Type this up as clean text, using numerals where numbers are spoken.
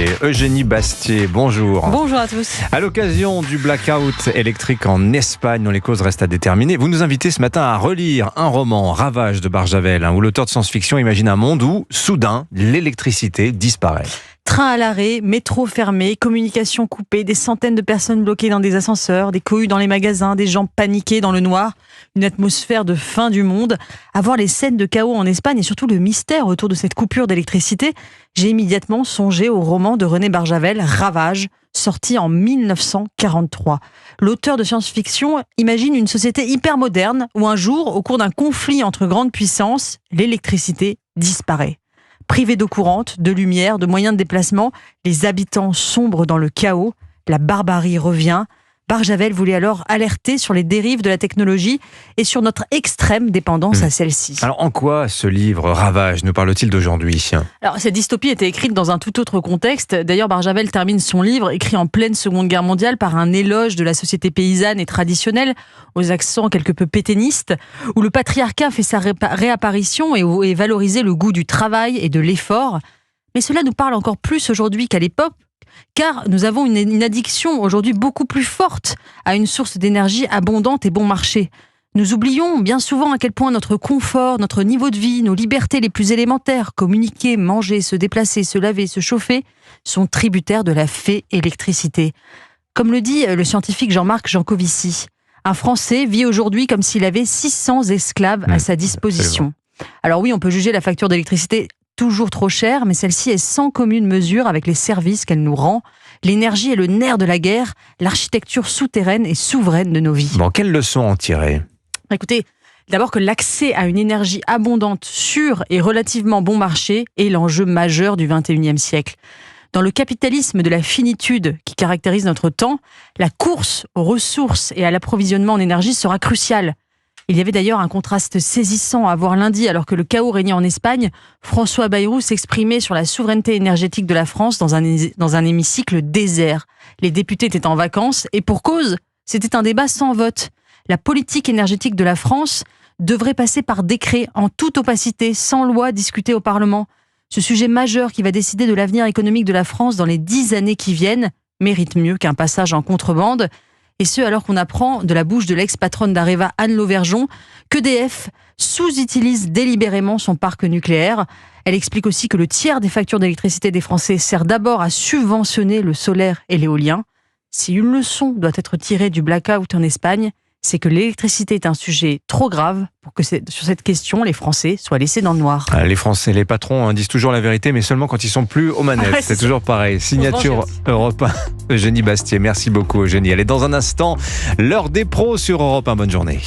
Bastier. Eugénie Bastier, bonjour. Bonjour à tous. À l'occasion du blackout électrique en Espagne, dont les causes restent à déterminer, vous nous invitez ce matin à relire un roman, Ravage de Barjavel, où l'auteur de science-fiction imagine un monde où, soudain, l'électricité disparaît. Train à l'arrêt, métro fermé, communication coupée, des centaines de personnes bloquées dans des ascenseurs, des cohues dans les magasins, des gens paniqués dans le noir, une atmosphère de fin du monde. À voir les scènes de chaos en Espagne et surtout le mystère autour de cette coupure d'électricité, j'ai immédiatement songé au roman de René Barjavel, Ravage, sorti en 1943. L'auteur de science-fiction imagine une société hyper moderne où un jour, au cours d'un conflit entre grandes puissances, l'électricité disparaît. Privés d'eau courante, de lumière, de moyens de déplacement, les habitants sombrent dans le chaos, la barbarie revient. Barjavel voulait alors alerter sur les dérives de la technologie et sur notre extrême dépendance à celle-ci. Alors en quoi ce livre Ravage nous parle-t-il d'aujourd'hui ? Alors cette dystopie était écrite dans un tout autre contexte. D'ailleurs, Barjavel termine son livre, écrit en pleine Seconde Guerre mondiale, par un éloge de la société paysanne et traditionnelle, aux accents quelque peu pétainistes, où le patriarcat fait sa réapparition et valorisé le goût du travail et de l'effort. Mais cela nous parle encore plus aujourd'hui qu'à l'époque, car nous avons une addiction aujourd'hui beaucoup plus forte à une source d'énergie abondante et bon marché. Nous oublions bien souvent à quel point notre confort, notre niveau de vie, nos libertés les plus élémentaires, communiquer, manger, se déplacer, se laver, se chauffer, sont tributaires de la fée électricité. Comme le dit le scientifique Jean-Marc Jancovici, un Français vit aujourd'hui comme s'il avait 600 esclaves à sa disposition. Alors oui, on peut juger la facture d'électricité toujours trop chère, mais celle-ci est sans commune mesure avec les services qu'elle nous rend. L'énergie est le nerf de la guerre, l'architecture souterraine et souveraine de nos vies. Bon, quelle leçon en tirer ? Écoutez, d'abord que l'accès à une énergie abondante, sûre et relativement bon marché est l'enjeu majeur du XXIe siècle. Dans le capitalisme de la finitude qui caractérise notre temps, la course aux ressources et à l'approvisionnement en énergie sera cruciale. Il y avait d'ailleurs un contraste saisissant à voir lundi, alors que le chaos régnait en Espagne. François Bayrou s'exprimait sur la souveraineté énergétique de la France dans un hémicycle désert. Les députés étaient en vacances et pour cause, c'était un débat sans vote. La politique énergétique de la France devrait passer par décret, en toute opacité, sans loi discutée au Parlement. Ce sujet majeur qui va décider de l'avenir économique de la France dans les 10 années qui viennent mérite mieux qu'un passage en contrebande. Et ce, alors qu'on apprend de la bouche de l'ex-patronne d'Areva, Anne Lauvergeon, qu'EDF sous-utilise délibérément son parc nucléaire. Elle explique aussi que le tiers des factures d'électricité des Français sert d'abord à subventionner le solaire et l'éolien. Si une leçon doit être tirée du blackout en Espagne, c'est que l'électricité est un sujet trop grave pour que sur cette question, les Français soient laissés dans le noir. Les Français, les patrons disent toujours la vérité, mais seulement quand ils sont plus aux manettes. Ouais, c'est toujours pareil. Signature Europe 1, Eugénie Bastier. Merci beaucoup Eugénie. Allez, dans un instant, l'heure des pros sur Europe 1. Bonne journée.